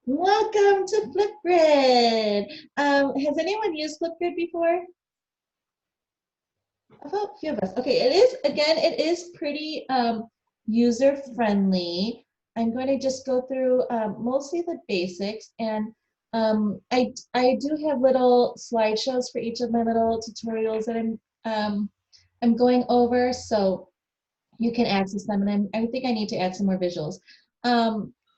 Welcome to FlipGrid. Has anyone used FlipGrid before? About a few of us. Okay, it is pretty user friendly. I'm going to just go through mostly the basics, and I do have little slideshows for each of my little tutorials that I'm going over, so you can access them. And I think I need to add some more visuals.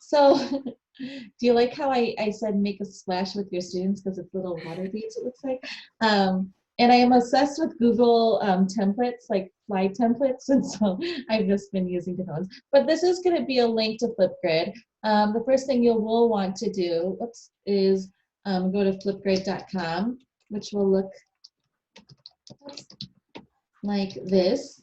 So do you like how I said make a splash with your students because it's little water beads, it looks like? And I am obsessed with Google templates, like slide templates, and so I've just been using different ones. But this is going to be a link to FlipGrid. The first thing you will want to do, is go to flipgrid.com, which will look like this.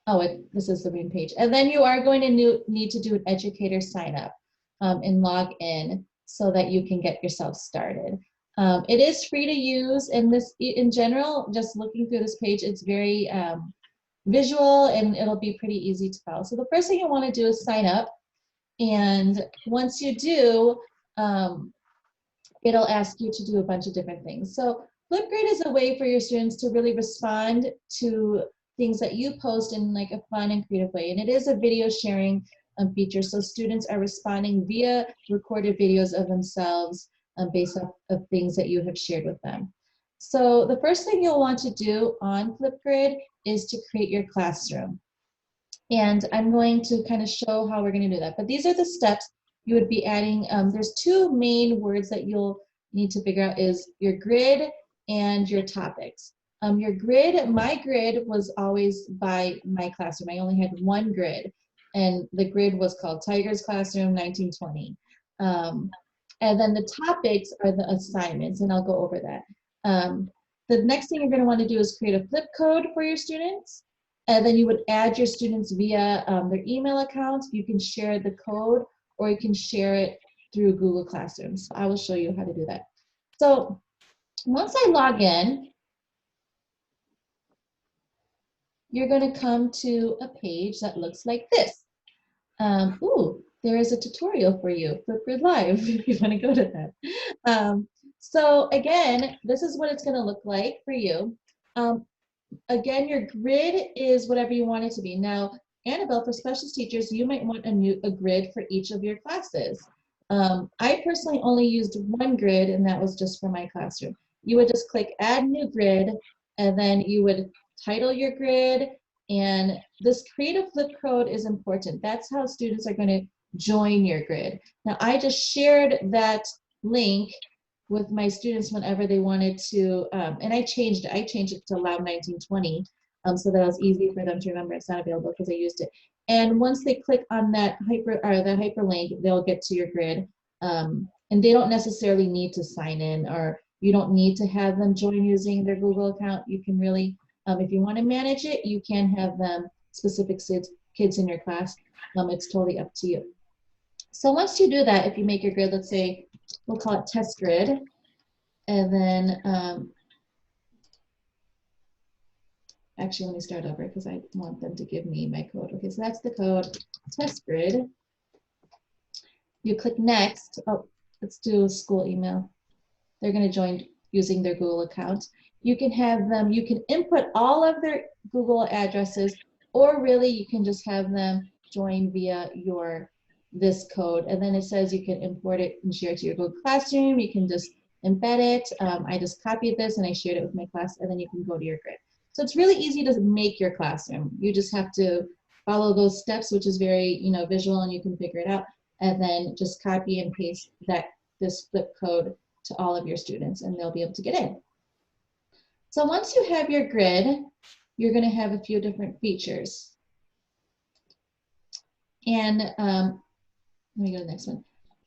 Oh, this is the main page. And then you are going to need to do an educator sign up and log in so that you can get yourself started. It is free to use, and this, in general, just looking through this page, it's very visual and it'll be pretty easy to follow. So the first thing you want to do is sign up, and once you do, it'll ask you to do a bunch of different things. So FlipGrid is a way for your students to really respond to things that you post in like a fun and creative way. And it is a video sharing feature. So students are responding via recorded videos of themselves based off of things that you have shared with them. So the first thing you'll want to do on FlipGrid is to create your classroom. And I'm going to kind of show how we're going to do that. But these are the steps you would be adding. There's two main words that you'll need to figure out is your grid and your topics. Your grid, my grid was always by my classroom. I only had one grid, and the grid was called Tiger's Classroom 1920. And then the topics are the assignments, and I'll go over that. The next thing you're going to want to do is create a flip code for your students. And then you would add your students via their email account. You can share the code, or you can share it through Google Classroom. So I will show you how to do that. So once I log in, you're going to come to a page that looks like this. Ooh, there is a tutorial for you, FlipGrid Live, if you want to go to that. So again, this is what it's going to look like for you. Again, your grid is whatever you want it to be. Now, Annabelle, for specialist teachers, you might want a grid for each of your classes. I personally only used one grid, and that was just for my classroom. You would just click Add New Grid, and then you would title your grid, and this creative flip code is important. That's how students are going to join your grid. Now, I just shared that link with my students whenever they wanted to, and I changed it to allow 1920 so that it was easy for them to remember. It's not available because I used it. And once they click on that hyperlink, they'll get to your grid. And they don't necessarily need to sign in, or you don't need to have them join using their Google account. You can really, if you want to manage it, you can have them specific kids in your class. It's totally up to you. So once you do that, if you make your grid, let's say, we'll call it test grid, and then, actually let me start over because I want them to give me my code. Okay, so that's the code, test grid. You click next. Oh, let's do a school email. They're going to join using their Google account. You can have them, you can input all of their Google addresses, or really you can just have them join via this code, and then it says you can import it and share it to your Google Classroom. You can just embed it. I just copied this and I shared it with my class, and then you can go to your grid. So it's really easy to make your classroom. You just have to follow those steps, which is very visual, and you can figure it out, and then just copy and paste this flip code to all of your students, and they'll be able to get in. So once you have your grid, you're going to have a few different features. And let me go to the next one.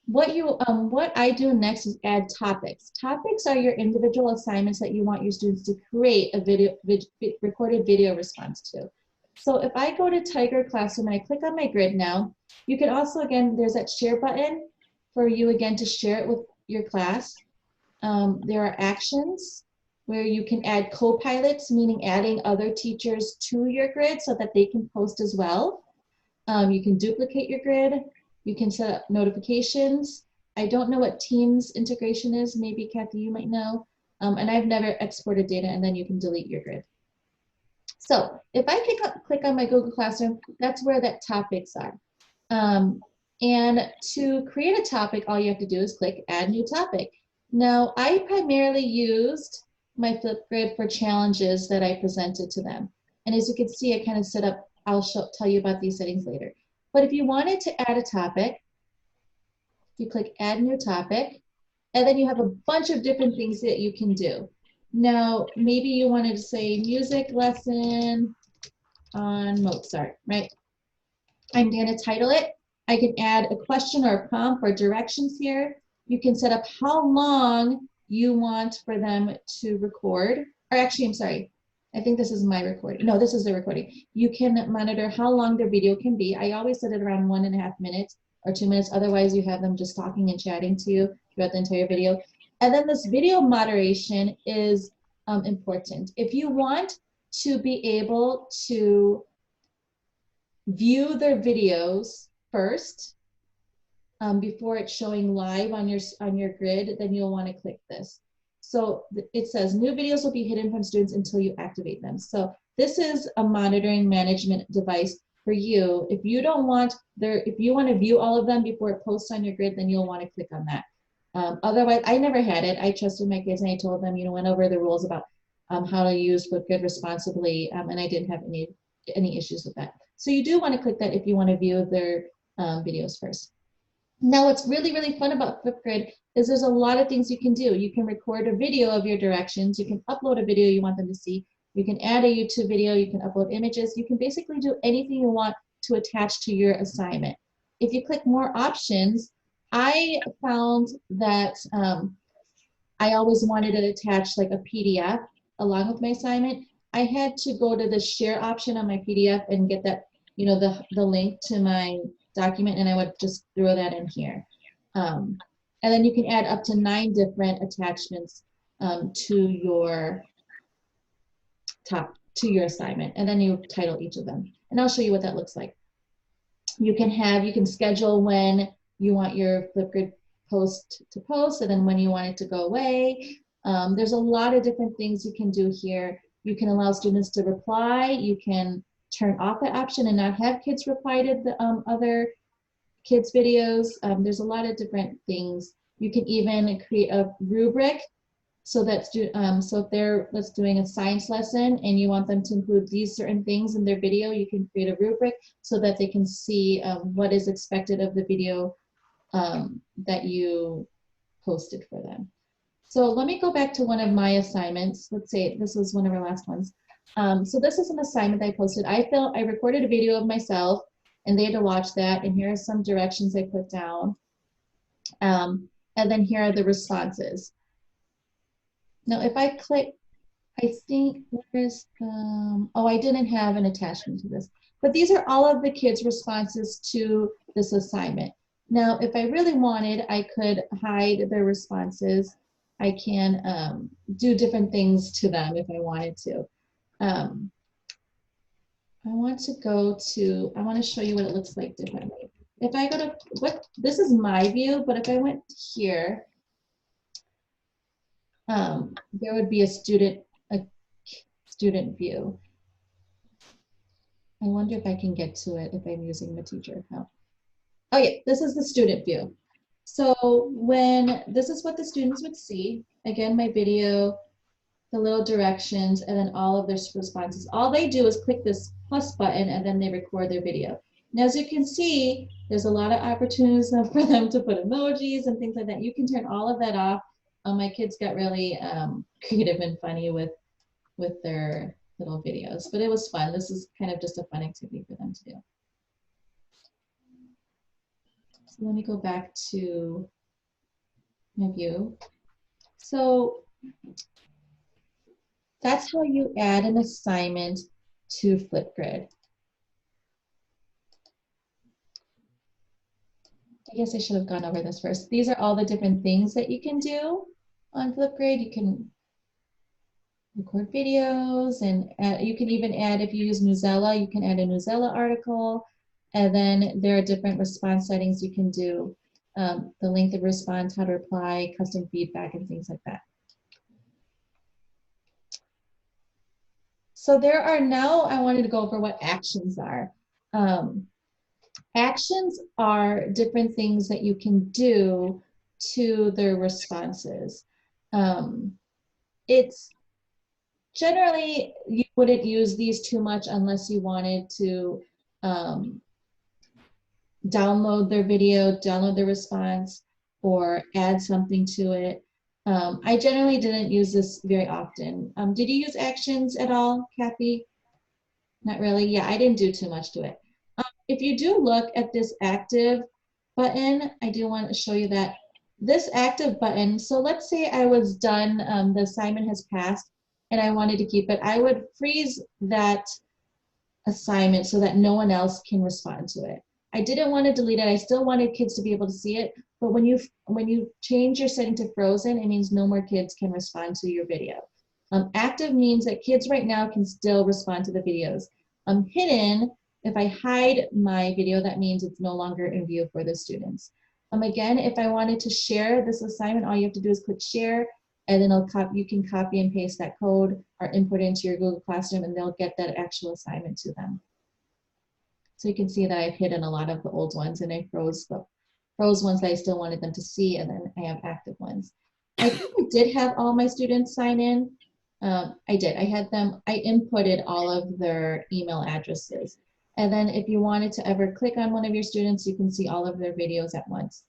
What I do next is add topics. Topics are your individual assignments that you want your students to create a recorded video response to. So if I go to Tiger Classroom and I click on my grid now, you can also, again, there's that share button for you again to share it with your class. There are actions where you can add co-pilots, meaning adding other teachers to your grid so that they can post as well. You can duplicate your grid. You can set up notifications. I don't know what Teams integration is. Maybe Kathy, you might know. And I've never exported data, and then you can delete your grid. So if I click on my Google Classroom, that's where that topics are. And to create a topic, all you have to do is click Add New Topic. Now, I primarily used my FlipGrid for challenges that I presented to them. And as you can see, I kind of set up, tell you about these settings later. But if you wanted to add a topic, you click Add New Topic, and then you have a bunch of different things that you can do. Now, maybe you wanted to say music lesson on Mozart, right? I'm going to title it. I can add a question or a prompt or directions here. You can set up how long you want for them to record. Or actually, I'm sorry. I think this is my recording. No, this is the recording. You can monitor how long their video can be. I always set it around 1.5 minutes or 2 minutes. Otherwise, you have them just talking and chatting to you throughout the entire video. And then this video moderation is important. If you want to be able to view their videos first before it's showing live on your grid, then you'll want to click this. So it says new videos will be hidden from students until you activate them. So this is a monitoring management device for you. If you don't want if you want to view all of them before it posts on your grid, then you'll want to click on that. Otherwise, I never had it. I trusted my kids and I told them, went over the rules about how to use FlipGrid responsibly, and I didn't have any issues with that. So you do want to click that if you want to view their videos first. Now, what's really, really fun about FlipGrid is there's a lot of things you can do. You can record a video of your directions. You can upload a video you want them to see. You can add a YouTube video. You can upload images. You can basically do anything you want to attach to your assignment. If you click more options, I found that I always wanted to attach like a PDF along with my assignment. I had to go to the share option on my PDF and get that, the link to my document, and I would just throw that in here. And then you can add up to 9 different attachments to your assignment, and then you title each of them. And I'll show you what that looks like. You can schedule when you want your FlipGrid post to post, and then when you want it to go away. There's a lot of different things you can do here. You can allow students to reply. You can turn off that option and not have kids reply to the other kids' videos. There's a lot of different things. You can even create a rubric so that if they're doing a science lesson and you want them to include these certain things in their video, you can create a rubric so that they can see what is expected of the video that you posted for them. So let me go back to one of my assignments. Let's say this was one of our last ones. So this is an assignment I posted. I recorded a video of myself and they had to watch that. And here are some directions I put down. And then here are the responses. Now, if I click, I think there's, I didn't have an attachment to this, but these are all of the kids' responses to this assignment. Now, if I really wanted, I could hide their responses. I can do different things to them if I wanted to. I want to show you what it looks like differently. If I go to, this is my view, but if I went here, there would be a student view. I wonder if I can get to it if I'm using the teacher account. Oh yeah, this is the student view. So this is what the students would see. Again, my video, the little directions, and then all of their responses. All they do is click this plus button and then they record their video. Now, as you can see, there's a lot of opportunities for them to put emojis and things like that. You can turn all of that off. My kids got really creative and funny with their little videos, but it was fun. This is kind of just a fun activity for them to do. So let me go back to my view. So that's how you add an assignment to FlipGrid. I guess I should have gone over this first. These are all the different things that you can do on FlipGrid. You can record videos, and you can even add, if you use Newsela, you can add a Newsela article. And then there are different response settings you can do. the length of response, how to reply, custom feedback, and things like that. So there are now, I wanted to go over what actions are. Actions are different things that you can do to their responses. It's generally, you wouldn't use these too much unless you wanted to download their video, download their response, or add something to it. I generally didn't use this very often. Did you use actions at all, Kathy? Not really? Yeah, I didn't do too much to it. If you do look at this active button, I do want to show you that this active button, so let's say I was done, the assignment has passed, and I wanted to keep it, I would freeze that assignment so that no one else can respond to it. I didn't want to delete it. I still wanted kids to be able to see it, but when you change your setting to frozen, it means no more kids can respond to your video. Active means that kids right now can still respond to the videos. Hidden, if I hide my video, that means it's no longer in view for the students. Again, if I wanted to share this assignment, all you have to do is click share, and then you can copy and paste that code or input into your Google Classroom, and they'll get that actual assignment to them. So you can see that I've hidden a lot of the old ones, and I froze ones that I still wanted them to see, and then I have active ones. I think I did have all my students sign in. I did. I inputted all of their email addresses. And then if you wanted to ever click on one of your students, you can see all of their videos at once.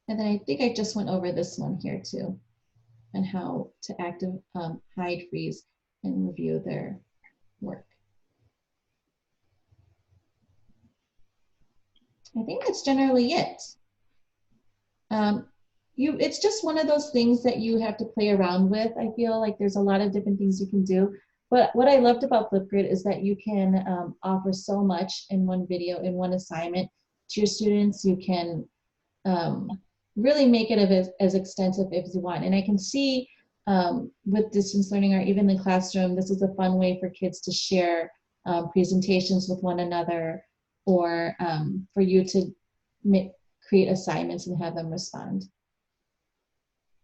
And then I think I just went over this one here too, and how to hide, freeze, and review their work. I think that's generally it. It's just one of those things that you have to play around with. I feel like there's a lot of different things you can do. But what I loved about FlipGrid is that you can offer so much in one video, in one assignment to your students. You can really make it as extensive as you want. And I can see with distance learning or even the classroom, this is a fun way for kids to share presentations with one another, or for you to create assignments and have them respond.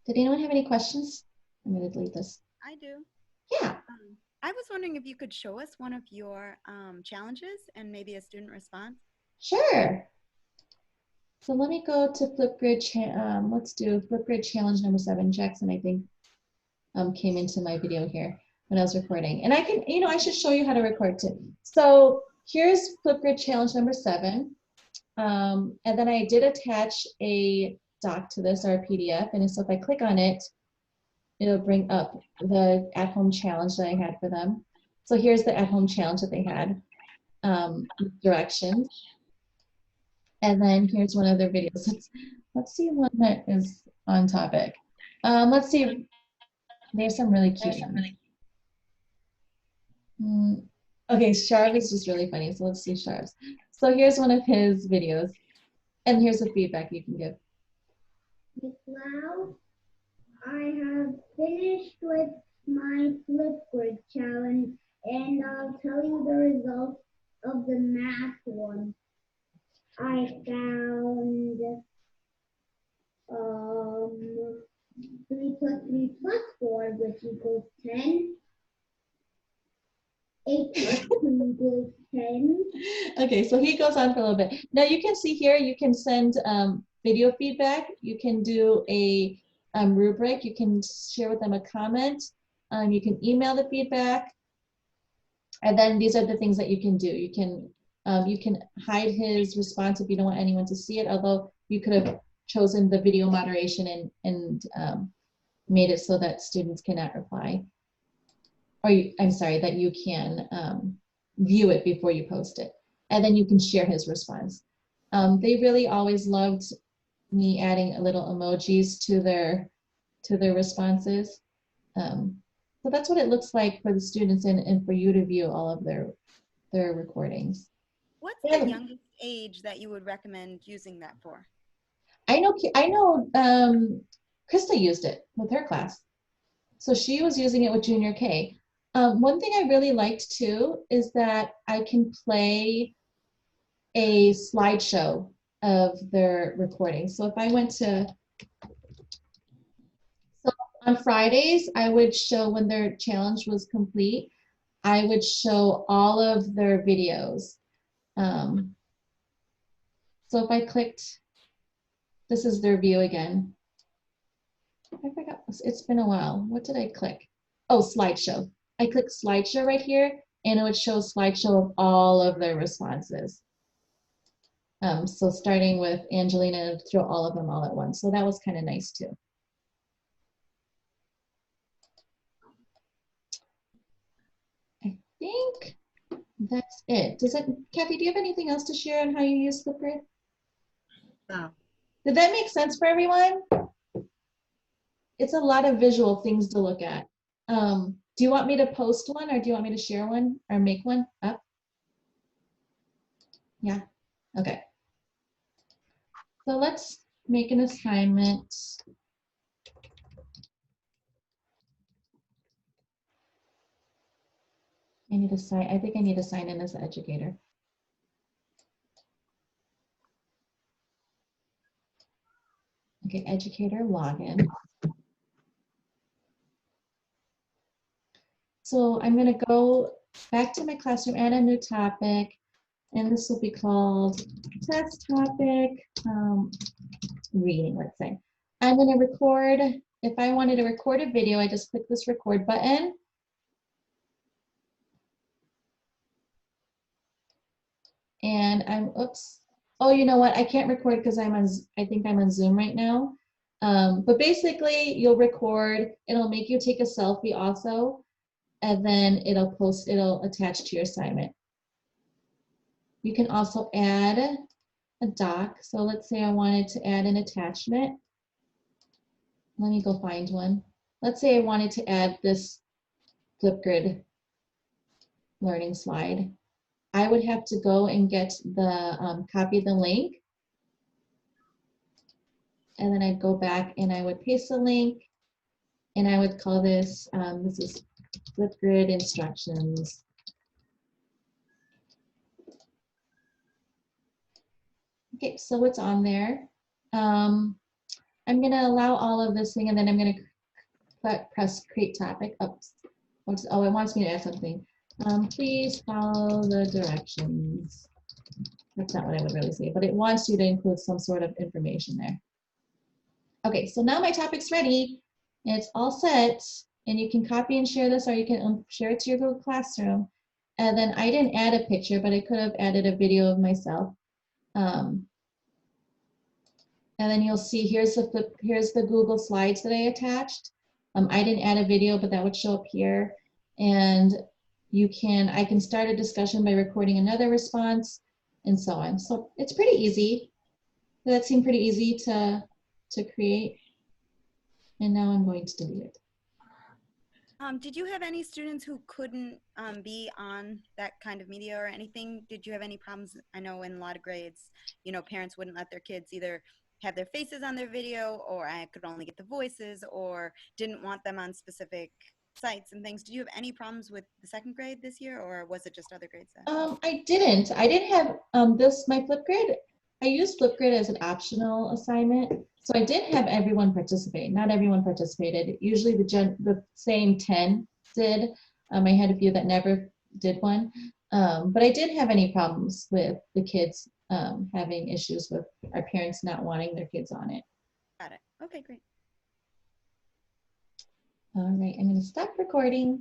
Did anyone have any questions? I'm going to delete this. I do. Yeah. I was wondering if you could show us one of your challenges and maybe a student response. Sure. So let me go to FlipGrid. Let's do FlipGrid challenge number 7. Jackson, I think, came into my video here when I was recording. And I can, I should show you how to record too. So here's FlipGrid challenge number 7. And then I did attach a doc to this, or a PDF. And so if I click on it, it'll bring up the at-home challenge that I had for them. So here's the at-home challenge that they had, directions. And then here's one of their videos. Let's see one that is on topic. Let's see. There's some really cute ones. Okay, Sharv is just really funny. So let's see Sharv's. So here's one of his videos. And here's the feedback you can give. Miss Lau, I have finished with my FlipGrid challenge, and I'll tell you the results of the math one. I found 3 plus 3 plus 4, which equals 10. 8 plus 2 equals 10. Okay, so he goes on for a little bit. Now you can see here, you can send video feedback. You can do a rubric. You can share with them a comment. You can email the feedback. And then these are the things that you can do. You can hide his response if you don't want anyone to see it, although you could have chosen the video moderation and made it so that students cannot reply. Or I'm sorry, that you can view it before you post it. And then you can share his response. They really always loved me adding little emojis to their responses. So that's what it looks like for the students and for you to view all of their recordings. What's the youngest age that you would recommend using that for? I know Krista used it with her class. So she was using it with junior K. One thing I really liked too is that I can play a slideshow of their recording. So if I went to, so on Fridays, I would show when their challenge was complete, I would show all of their videos. Um, so if I clicked, this is their view again. I forgot, it's been a while. What did I click? Oh, slideshow. I clicked slideshow right here and it would show slideshow of all of their responses. So starting with Angelina, throw all of them all at once. So that was kind of nice too. I think that's it. Does it, Kathy, do you have anything else to share on how you use FlipGrid? No. Did that make sense for everyone? It's a lot of visual things to look at. Do you want me to post one or do you want me to share one or make one up? Yeah, okay. So let's make an assignment. I need to sign, I think I need to sign in as an educator. Okay, educator login. So I'm gonna go back to my classroom, add a new topic, and this will be called test topic reading, let's say. I'm gonna record, if I wanted to record a video, I just click this record button. And I'm, oops. Oh, you know what? I can't record because I'm on, I think I'm on Zoom right now. But basically you'll record, it'll make you take a selfie also, and then it'll post, it'll attach to your assignment. You can also add a doc. So let's say I wanted to add an attachment. Let me go find one. Let's say I wanted to add this FlipGrid learning slide. I would have to go and get the copy the link, and then I'd go back and I would paste the link, and I would call this, this is FlipGrid instructions. Okay, so it's on there. I'm gonna allow all of this thing, and then I'm gonna press create topic. Oops. Oh, it wants me to add something. Please follow the directions. That's not what I would really say, but it wants you to include some sort of information there. Okay, so now my topic's ready. It's all set, and you can copy and share this, or you can share it to your Google Classroom. And then I didn't add a picture, but I could have added a video of myself. And then you'll see here's the Google Slides that I attached. I didn't add a video, but that would show up here. And I can start a discussion by recording another response, and so on. So it's pretty easy. That seemed pretty easy to create. And now I'm going to delete it. Did you have any students who couldn't be on that kind of media or anything? Did you have any problems? I know in a lot of grades, you know, parents wouldn't let their kids either have their faces on their video, or I could only get the voices, or didn't want them on specific sites and things. Did you have any problems with the second grade this year, or was it just other grades then? I didn't. I didn't have my FlipGrid. I used FlipGrid as an optional assignment. So I did have everyone participate. Not everyone participated. Usually the same 10 did. I had a few that never did one. But I didn't have any problems with the kids having issues with our parents not wanting their kids on it. Got it. Okay, great. All right, I'm going to stop recording.